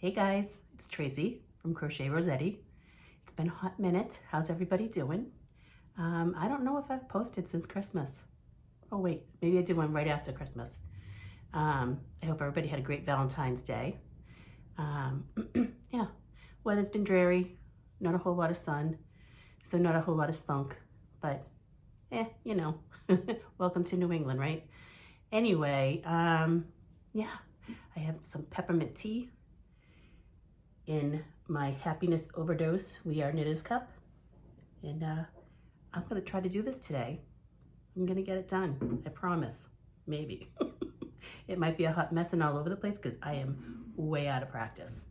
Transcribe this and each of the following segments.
Hey guys, it's Tracy from Crochet Rossetti. It's been a hot minute. How's everybody doing? I don't know if I've posted since Christmas. Oh wait, maybe I did one right after Christmas. I hope everybody had a great Valentine's Day. Yeah, weather's been dreary, not a whole lot of sun, so not a whole lot of spunk, but you know, welcome to New England, right? Anyway, yeah, I have some peppermint tea in my happiness overdose We Are Knitters cup, and I'm gonna try to do this today. I'm gonna get it done, I promise. Maybe. It might be a hot mess and all over the place because I am way out of practice.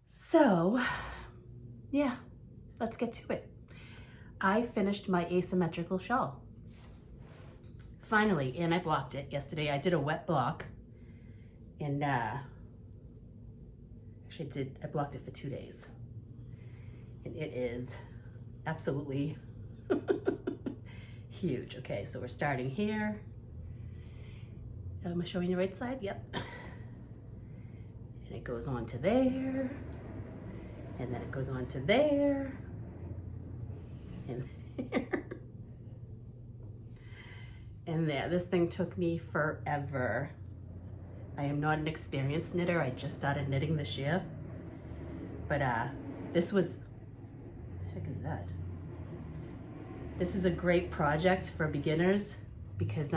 So yeah, let's get to it. I finished my asymmetrical shawl finally, and I blocked it yesterday. I did a wet block, and actually I blocked it for 2 days, and it is absolutely huge. Okay, so we're starting here. Am I showing the right side? Yep. And it goes on to there, and then it goes on to there, and there, and there. This thing took me forever. I am not an experienced knitter. I just started knitting this year. But this was, what the heck is that? This is a great project for beginners because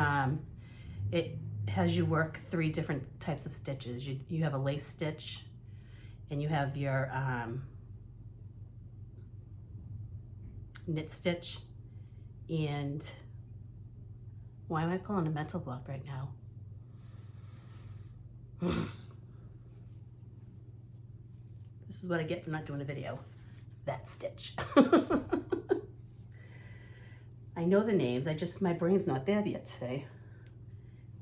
it has you work 3 different types of stitches. You have a lace stitch, and you have your knit stitch, and why am I pulling a mental block right now? This is what I get for not doing a video. That stitch. I know the names, my brain's not there yet today.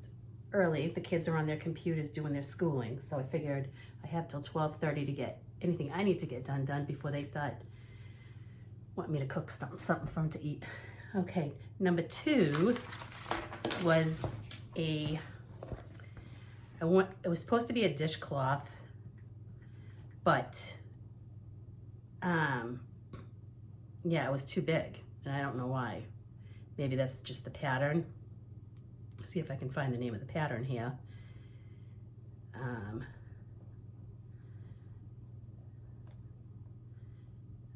It's early, the kids are on their computers doing their schooling, so I figured I have till 12:30 to get anything I need to get done before they start wanting me to cook something for them to eat. Okay, number 2 was it was supposed to be a dishcloth, but yeah, it was too big, and I don't know why. Maybe that's just the pattern. Let's see if I can find the name of the pattern here.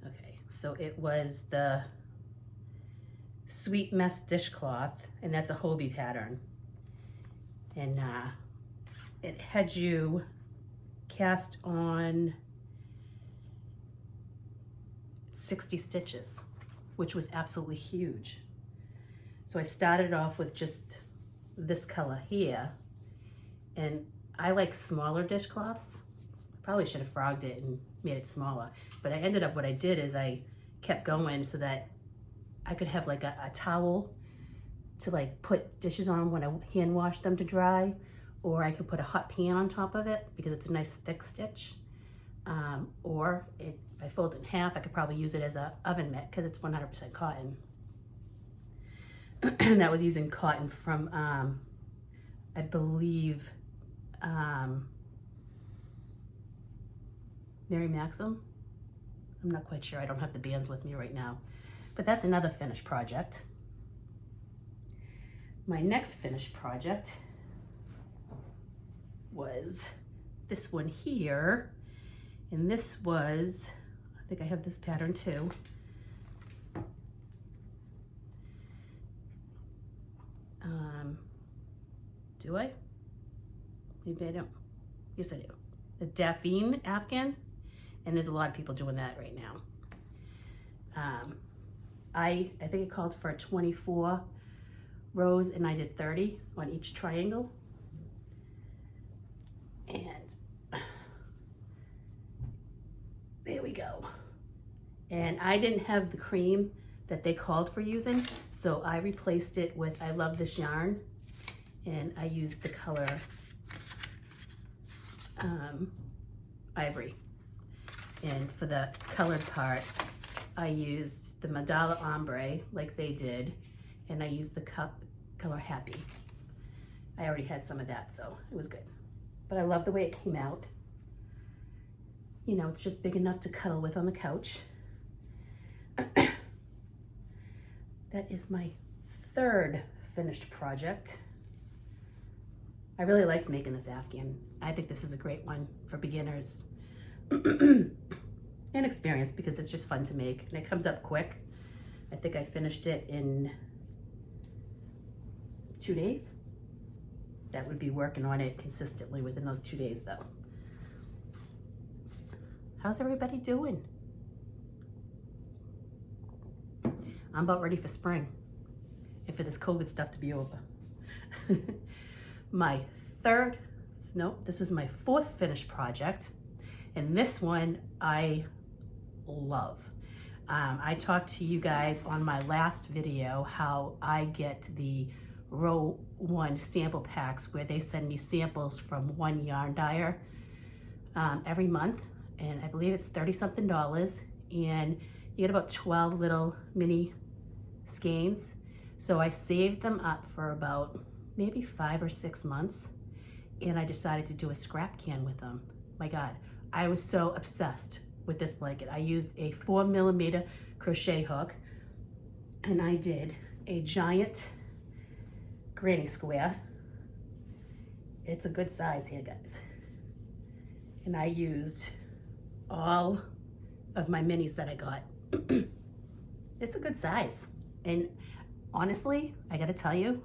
Okay, so it was the Sweet Mess dishcloth, and that's a Hobie pattern. And it had you cast on 60 stitches, which was absolutely huge. So I started off with just this color here, and I like smaller dishcloths. Probably should have frogged it and made it smaller, but I ended up, what I did is I kept going so that I could have like a towel to like put dishes on when I hand wash them to dry, or I could put a hot pan on top of it because it's a nice thick stitch. Or if I fold it in half, I could probably use it as an oven mitt because it's 100% cotton. That was using cotton from, I believe, Maxim. I'm not quite sure. I don't have the bands with me right now. But that's another finished project. My next finished project was this one here. And this was, I think I have this pattern too. Do I? Maybe I don't. Yes, I do. The Daffy Afghan. And there's a lot of people doing that right now. I think it called for 24 rows, and I did 30 on each triangle. And there we go. And I didn't have the cream that they called for using, so I replaced it with I Love This Yarn, and I used the color Ivory. And for the colored part, I used the Mandala Ombre like they did, and I used the color Happy. I already had some of that, so it was good. But I love the way it came out. you know, it's just big enough to cuddle with on the couch. That is my third finished project. I really liked making this Afghan. I think this is a great one for beginners and experienced because it's just fun to make and it comes up quick. I think I finished it in 2 days. That would be working on it consistently within those 2 days though. How's everybody doing? I'm about ready for spring and for this COVID stuff to be over. This is my fourth finished project. And this one I love. I talked to you guys on my last video how I get the row 1 sample packs where they send me samples from one yarn dyer every month. And I believe it's $30-something. And you get about 12 little mini skeins. So I saved them up for about maybe 5 or 6 months. And I decided to do a scrap can with them. My God, I was so obsessed with this blanket. I used a 4mm crochet hook and I did a giant granny square. It's a good size here, guys. And I used all of my minis that I got. It's a good size. And honestly, I gotta tell you,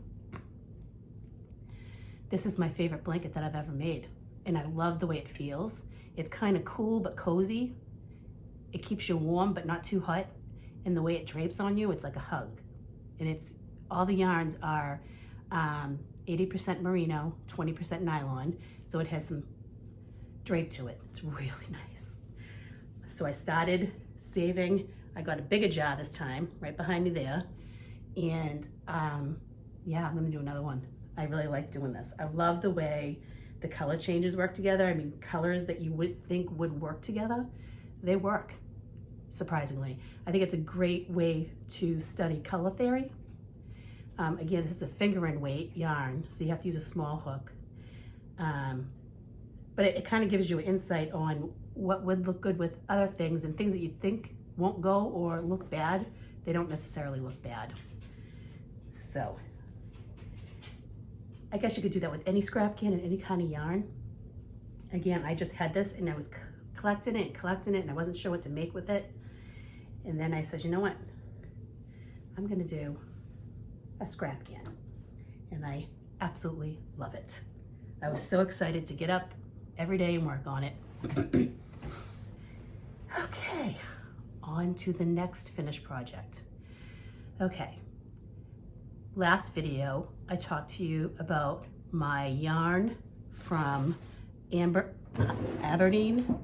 this is my favorite blanket that I've ever made. And I love the way it feels. It's kind of cool but cozy. It keeps you warm but not too hot. And the way it drapes on you, it's like a hug. And it's all the yarns are 80% merino, 20% nylon. So it has some drape to it. It's really nice. So I started saving. I got a bigger jar this time, right behind me there. And yeah, I'm gonna do another one. I really like doing this. I love the way the color changes work together. I mean, colors that you would think would work together, they work, surprisingly. I think it's a great way to study color theory. Again, this is a finger and weight yarn, so you have to use a small hook. But it kind of gives you an insight on what would look good with other things, and things that you think won't go or look bad, they don't necessarily look bad. So I guess you could do that with any scrap can and any kind of yarn. Again, I just had this and I was collecting it and I wasn't sure what to make with it. And then I said, you know what? I'm gonna do a scrap can. And I absolutely love it. I was so excited to get up every day and work on it. Okay, on to the next finished project. Okay. Last video, I talked to you about my yarn from Aberdeen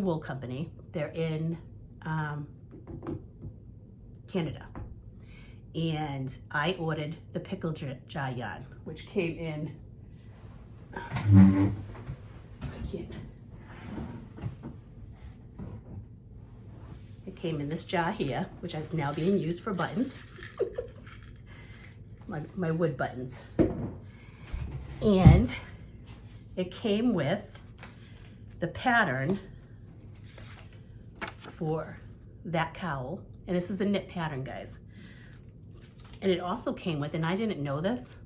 Wool Company. They're in Canada. And I ordered the pickle jar yarn, which came in, it came in this jar here, which is now being used for buttons. My wood buttons. And it came with the pattern for that cowl. And this is a knit pattern, guys. And it also came with, and I didn't know this,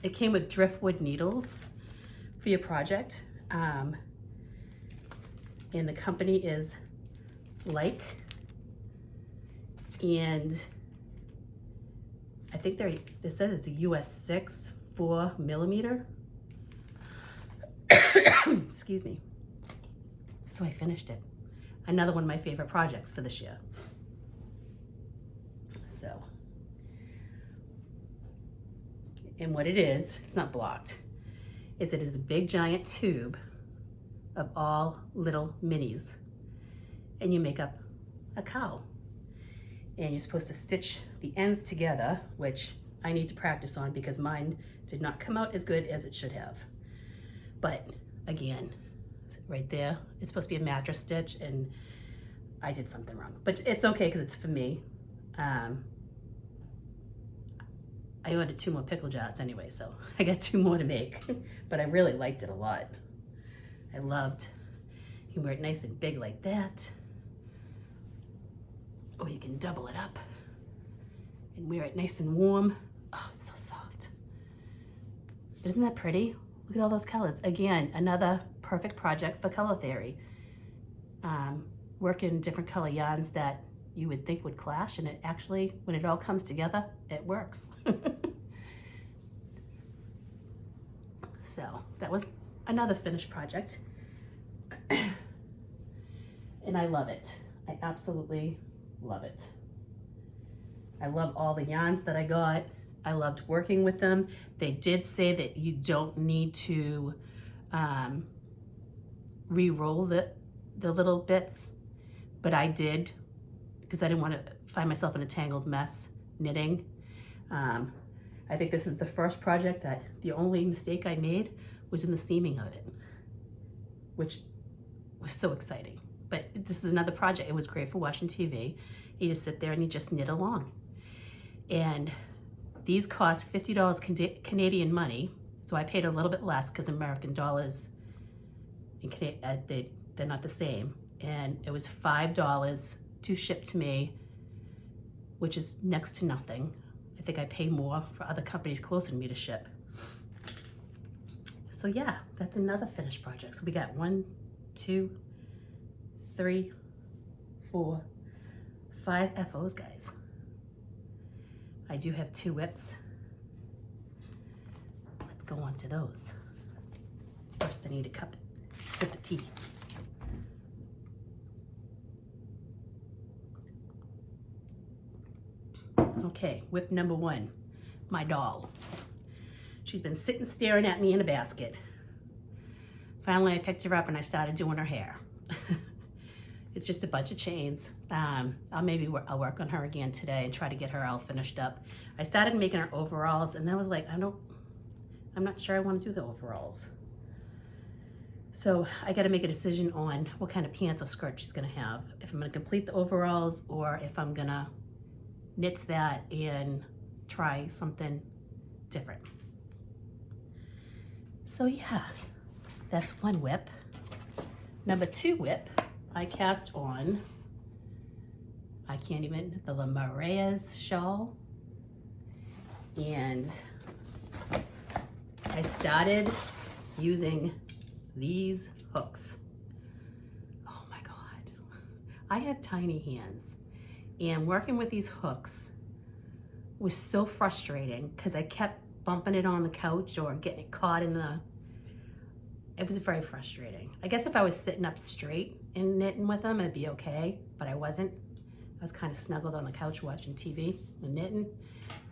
it came with driftwood needles for your project. And the company is Like. And I think it says it's a US 6 4mm. Excuse me. So I finished it. Another one of my favorite projects for this year. So, and what it is, it's not blocked, is it is a big giant tube of all little minis. And you make up a cowl. And you're supposed to stitch the ends together, which I need to practice on because mine did not come out as good as it should have. But again, right there, it's supposed to be a mattress stitch and I did something wrong. But it's okay because it's for me. I ordered 2 more pickle jars anyway, so I got 2 more to make. But I really liked it a lot. I loved You can wear it nice and big like that. Or you can double it up and wear it nice and warm. Oh, it's so soft. Isn't that pretty? Look at all those colors. Again, another perfect project for color theory. Work in different color yarns that you would think would clash, and it actually, when it all comes together, it works. So that was another finished project. And I love it. I absolutely love it. I love all the yarns that I got. I loved working with them. They did say that you don't need to re-roll the little bits, but I did because I didn't want to find myself in a tangled mess knitting. I think this is the first project that the only mistake I made was in the seaming of it, which was so exciting. But this is another project. It was great for watching TV. You just sit there and you just knit along. And these cost $50 Canadian money, so I paid a little bit less because American dollars and they're not the same. And it was $5 to ship to me, which is next to nothing. I think I pay more for other companies closer to me to ship. So yeah, that's another finished project. So we got 1, 2, 3, 4, 5 FOs, guys. I do have 2 whips. Let's go on to those. First, I need a sip of tea. Okay, whip number 1, my doll. She's been sitting staring at me in a basket. Finally, I picked her up and I started doing her hair. It's just a bunch of chains. I'll work on her again today and try to get her all finished up. I started making her overalls and then I was like, I'm not sure I want to do the overalls. So I got to make a decision on what kind of pants or skirt she's going to have. If I'm going to complete the overalls or if I'm going to knit that and try something different. So yeah, that's 1 whip. Number 2 whip, I cast on, the La Maria's shawl. And I started using these hooks. Oh my God. I have tiny hands. And working with these hooks was so frustrating because I kept bumping it on the couch or getting it caught in it was very frustrating. I guess if I was sitting up straight and knitting with them, it'd be okay, but I wasn't. I was kind of snuggled on the couch watching TV and knitting.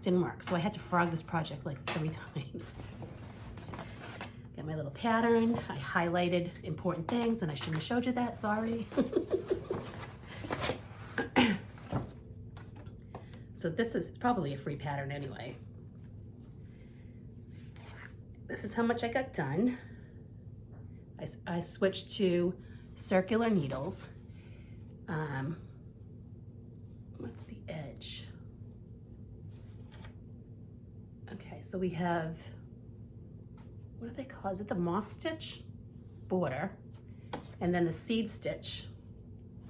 Didn't work, so I had to frog this project like 3 times. Got my little pattern. I highlighted important things, and I shouldn't have showed you that, sorry. So this is probably a free pattern anyway. This is how much I got done. I switched to circular needles. What's the edge? Okay, so we have, what do they call it? Is it the moss stitch border? And then the seed stitch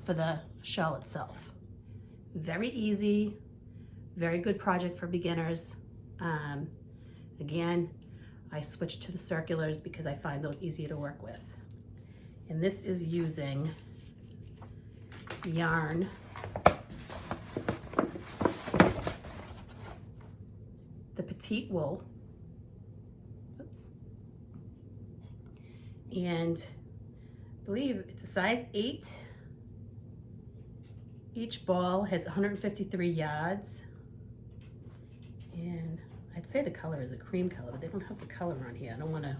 for the shawl itself. Very easy, very good project for beginners. Again, I switched to the circulars because I find those easier to work with. And this is using yarn the petite wool. Oops. And I believe it's a size 8. Each ball has 153 yards. And I'd say the color is a cream color, but they don't have the color on here. I don't want to,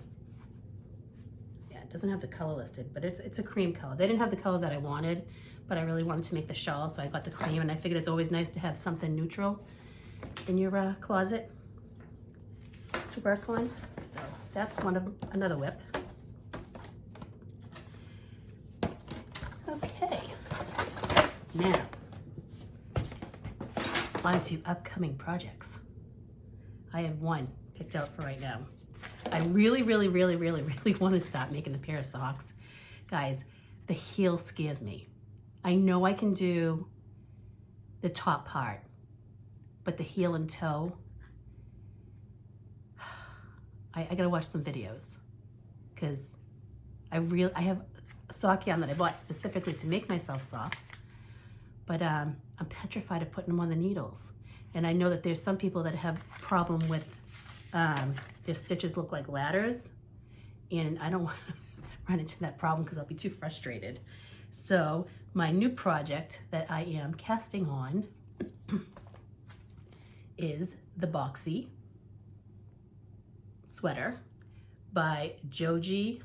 yeah, it doesn't have the color listed, but it's a cream color. They didn't have the color that I wanted, but I really wanted to make the shawl, so I got the cream, and I figured it's always nice to have something neutral in your closet to work on. So that's another whip. Okay, now on to upcoming projects. I have 1 picked out for right now. I really want to stop making a pair of socks. Guys, the heel scares me. I know I can do the top part, but the heel and toe, I gotta watch some videos, because I have a sock yarn that I bought specifically to make myself socks, but I'm petrified of putting them on the needles. And I know that there's some people that have problem with their stitches look like ladders, and I don't want to run into that problem because I'll be too frustrated. So my new project that I am casting on is the Boxy sweater by Joji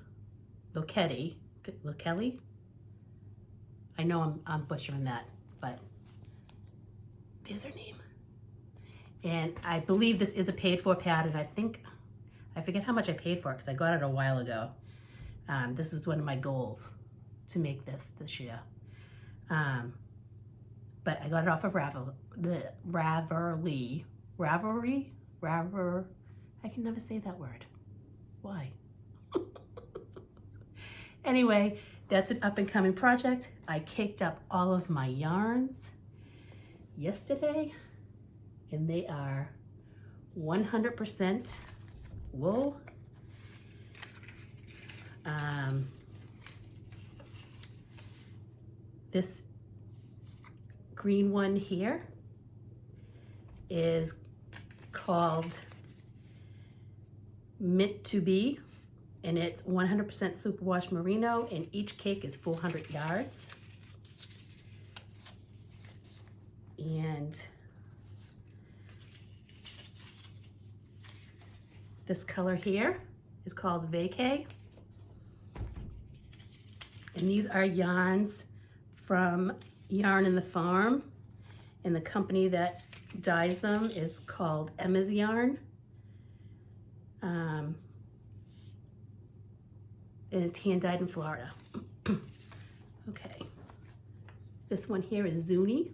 Lokeli. I know I'm butchering that, but there's her name. And I believe this is a paid for pattern. I forget how much I paid for it because I got it a while ago. This was one of my goals to make this year. But I got it off of Ravelry. I can never say that word. Why? Anyway, that's an up and coming project. I caked up all of my yarns yesterday, and they are 100% wool. This green one here is called Mint to Be, and it's 100% superwash merino, and each cake is 400 yards. And this color here is called Vacay. And these are yarns from Yarn in the Farm, and the company that dyes them is called Emma's Yarn. And it's hand dyed in Florida. Okay, this one here is Zuni.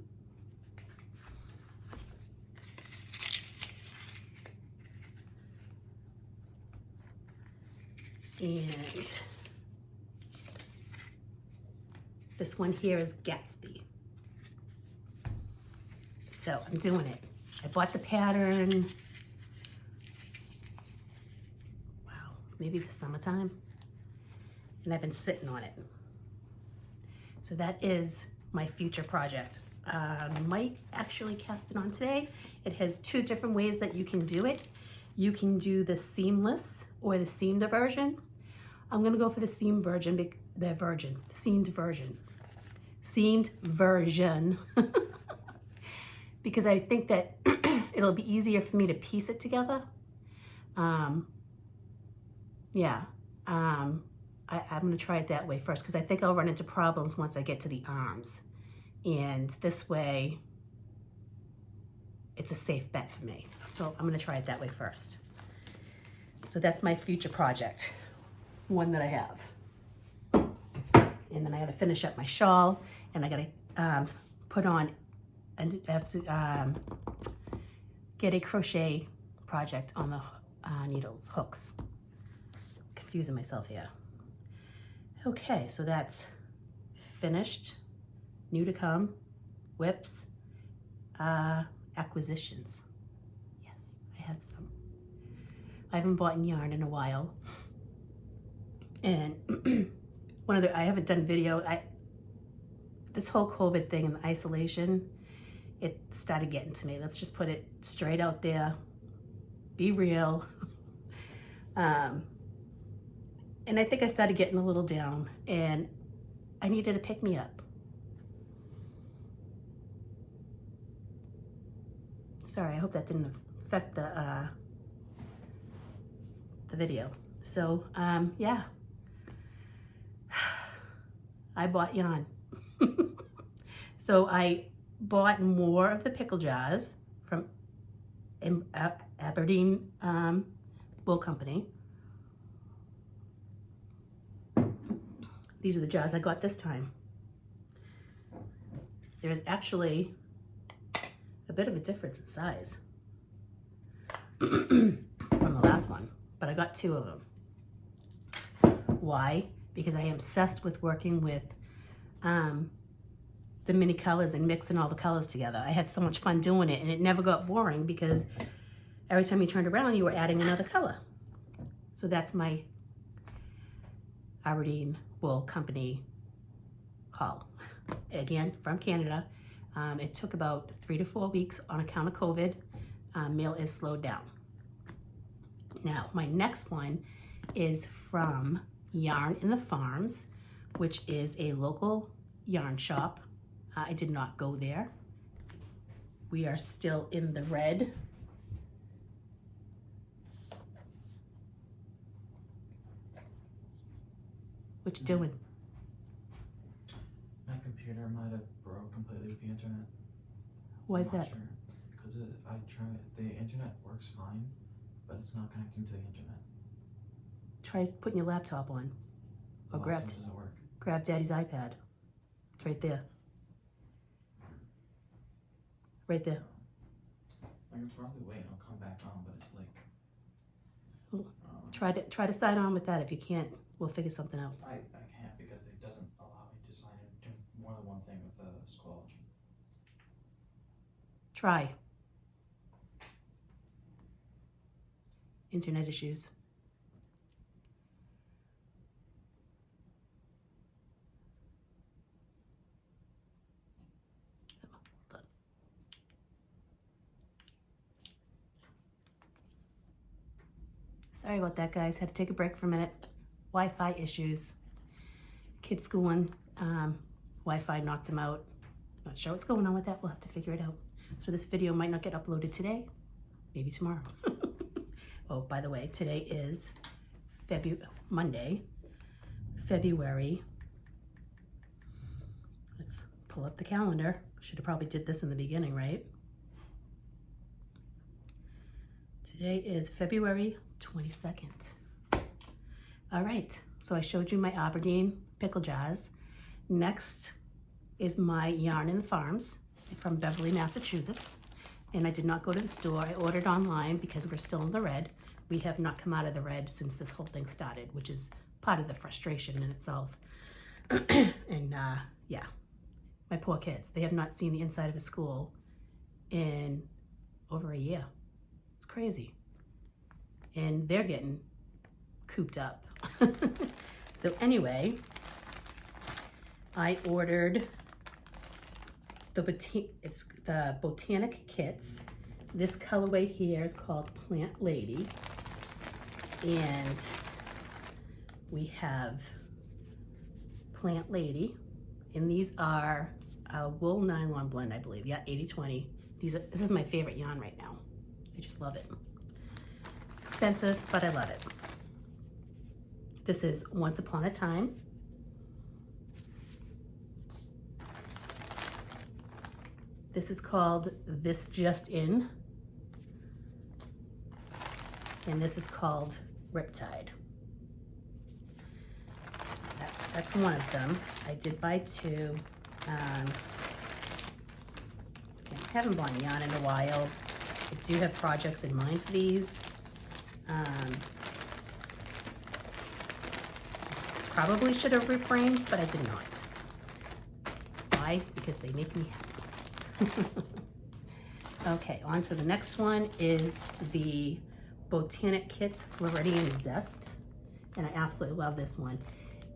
And this one here is Gatsby. So I'm doing it. I bought the pattern, wow, maybe the summertime, and I've been sitting on it. So that is my future project. Might actually cast it on today. It has two different ways that you can do it. You can do the seamless or the seamed version. I'm gonna go for the seamed version, seamed version, because I think that it'll be easier for me to piece it together. I'm gonna try it that way first, because I think I'll run into problems once I get to the arms. And this way, it's a safe bet for me. So I'm gonna try it that way first. So that's my future project, one that I have. And then I gotta finish up my shawl, and I gotta put on, and I have to get a crochet project on the needles, hooks. Confusing myself here. Okay, so that's finished. New to come, whips, acquisitions. Yes, I have some. I haven't bought yarn in a while. And I haven't done video. This whole COVID thing and the isolation, it started getting to me. Let's just put it straight out there. Be real. And I think I started getting a little down, and I needed to pick me up. Sorry, I hope that didn't affect the video. So, yeah. I bought yarn. So I bought more of the pickle jars from Aberdeen Wool Company. These are the jars I got this time. There's actually a bit of a difference in size from the last one, but I got two of them. Why? because I am obsessed with working with the mini colors and mixing all the colors together. I had so much fun doing it, and it never got boring because every time you turned around, you were adding another color. So that's my Aberdeen Wool Company haul. Again, from Canada. It took about 3 to 4 weeks on account of COVID. Mail is slowed down. Now, my next one is from Yarn in the Farms, which is a local yarn shop. I did not go there. We are still in the red. What you doing? My computer might have broke completely with the internet. Why is that? Because I tried, the internet works fine, but it's not connecting to the internet. Try putting your laptop on, or Laptop doesn't work. grab Daddy's iPad. It's right there. Right there. I can probably wait and I'll come back on, but it's like... Try to sign on with that. If you can't, we'll figure something out. I can't because it doesn't allow me to sign into more than one thing with Squelch. Try. Internet issues. Sorry about that, guys. Had to take a break for a minute. Wi-Fi issues. Kids schooling. Wi-Fi knocked them out. Not sure what's going on with that. We'll have to figure it out. So this video might not get uploaded today. Maybe tomorrow. Oh, by the way, today is Monday, February. Let's pull up the calendar. Should have probably did this in the beginning, right? Today is February 22nd. All right, so I showed you my Aberdeen pickle jars. Next is my Yarn in the Farms from Beverly, Massachusetts. And I did not go to the store. I ordered online because we're still in the red. We have not come out of the red since this whole thing started, which is part of the frustration in itself. And yeah, my poor kids, they have not seen the inside of a school in over a year. It's crazy. And they're getting cooped up. So anyway, I ordered the Botanic Kits. This colorway here is called Plant Lady. And we have Plant Lady. And these are a wool nylon blend, I believe. Yeah, 80-20. This is my favorite yarn right now. I just love it. Expensive, but I love it. This is Once Upon a Time. This is called This Just In. And this is called Riptide. That's one of them. I did buy two. I haven't bought yarn in a while. I do have projects in mind for these. Probably should have reframed, but I did not. Why? Because they make me happy. Okay, on to the next one is the Botanic Kits Floridian Zest. And I absolutely love this one.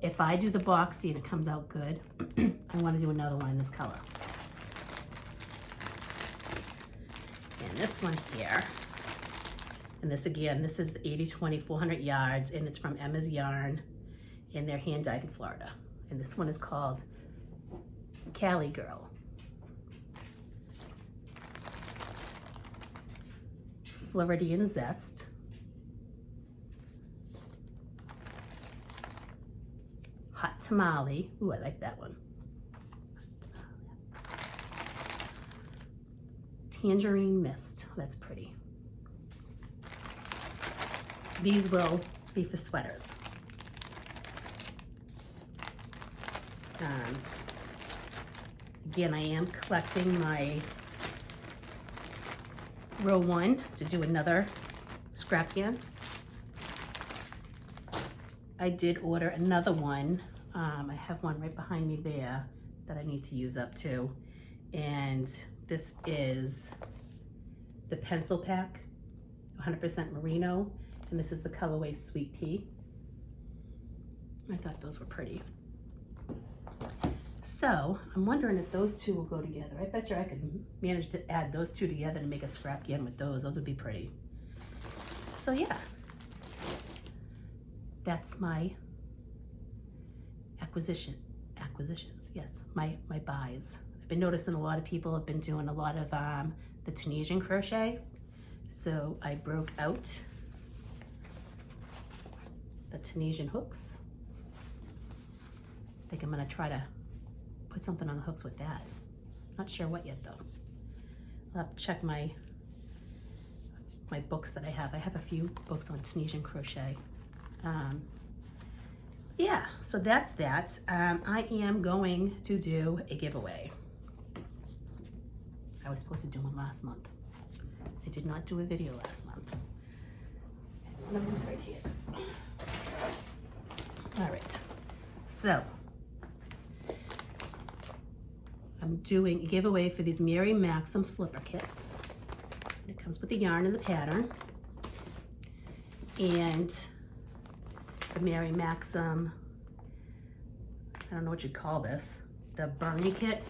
If I do the boxy and it comes out good, I want to do another one in this color. And this one here, and this again, this is 80-20, 400 yards, and it's from Emma's Yarn, and they're hand dyed in Florida. And this one is called Cali Girl. Floridian Zest. Hot Tamale. Ooh, I like that one. Tangerine Mist. That's pretty. These will be for sweaters. Again, I am collecting my row 1 to do another scrap yarn. I did order another one. I have one right behind me there that I need to use up too. And this is the pencil pack, 100% merino. And this is the colorway Sweet Pea. I thought those were pretty. So I'm wondering if those two will go together. I bet you I could manage to add those two together and make a scrap yarn with those. Those would be pretty. So yeah, that's my acquisitions, yes, my buys. I've been noticing a lot of people have been doing a lot of the Tunisian crochet. So I broke out the Tunisian hooks. I think I'm gonna try to put something on the hooks with that. Not sure what yet though. I'll have to check my books that I have. I have a few books on Tunisian crochet. Yeah, so that's that. I am going to do a giveaway. I was supposed to do one last month. I did not do a video last month. One of them's right here. All right, so I'm doing a giveaway for these Mary Maxim slipper kits. It comes with the yarn and the pattern. And the Mary Maxim, I don't know what you'd call this, the Bernie kit.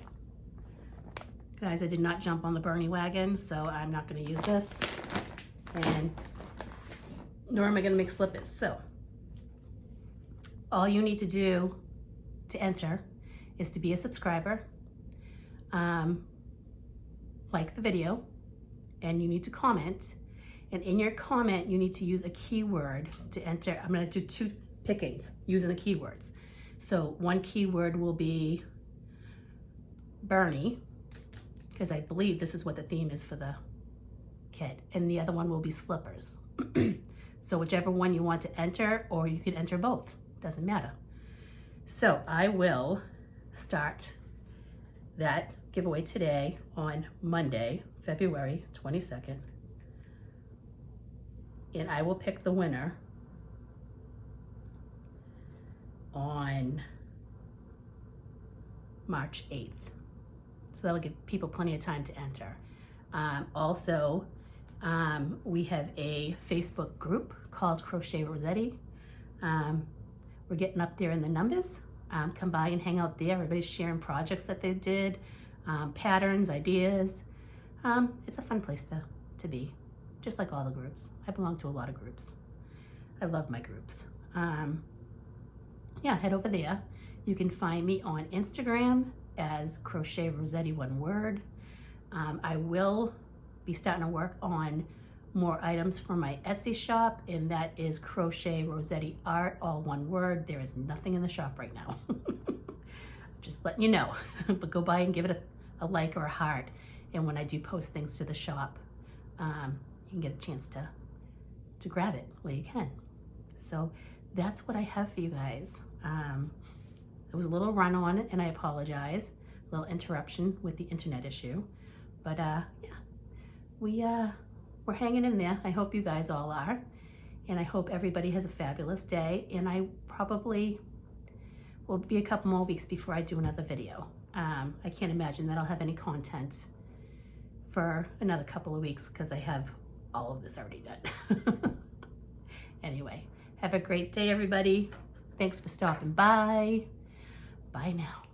Guys, I did not jump on the Bernie wagon, so I'm not gonna use this. And nor am I gonna make slippers. So all you need to do to enter is to be a subscriber, like the video, and you need to comment. And in your comment, you need to use a keyword to enter. I'm gonna do 2 pickings using the keywords. So one keyword will be Bernie, because I believe this is what the theme is for the kit. And the other one will be slippers. So whichever one you want to enter, or you could enter both, doesn't matter. So I will start that giveaway today on Monday, February 22nd. And I will pick the winner on March 8th. So that'll give people plenty of time to enter. Also, we have a Facebook group called Crochet Rossetti. We're getting up there in the numbers. Come by and hang out there. Everybody's sharing projects that they did, patterns, ideas. It's a fun place to be, just like all the groups. I belong to a lot of groups. I love my groups. Yeah, head over there. You can find me on Instagram as Crochet Rossetti, one word. I will be starting to work on more items for my Etsy shop, and that is Crochet Rossetti Art, all one word. There is nothing in the shop right now. Just letting you know. But go by and give it a like or a heart. And when I do post things to the shop, you can get a chance to grab it where you can. So that's what I have for you guys. There was a little run on it, and I apologize. A little interruption with the internet issue. But yeah, we're hanging in there. I hope you guys all are. And I hope everybody has a fabulous day. And I probably will be a couple more weeks before I do another video. I can't imagine that I'll have any content for another couple of weeks because I have all of this already done. Anyway, have a great day, everybody. Thanks for stopping by. Bye now.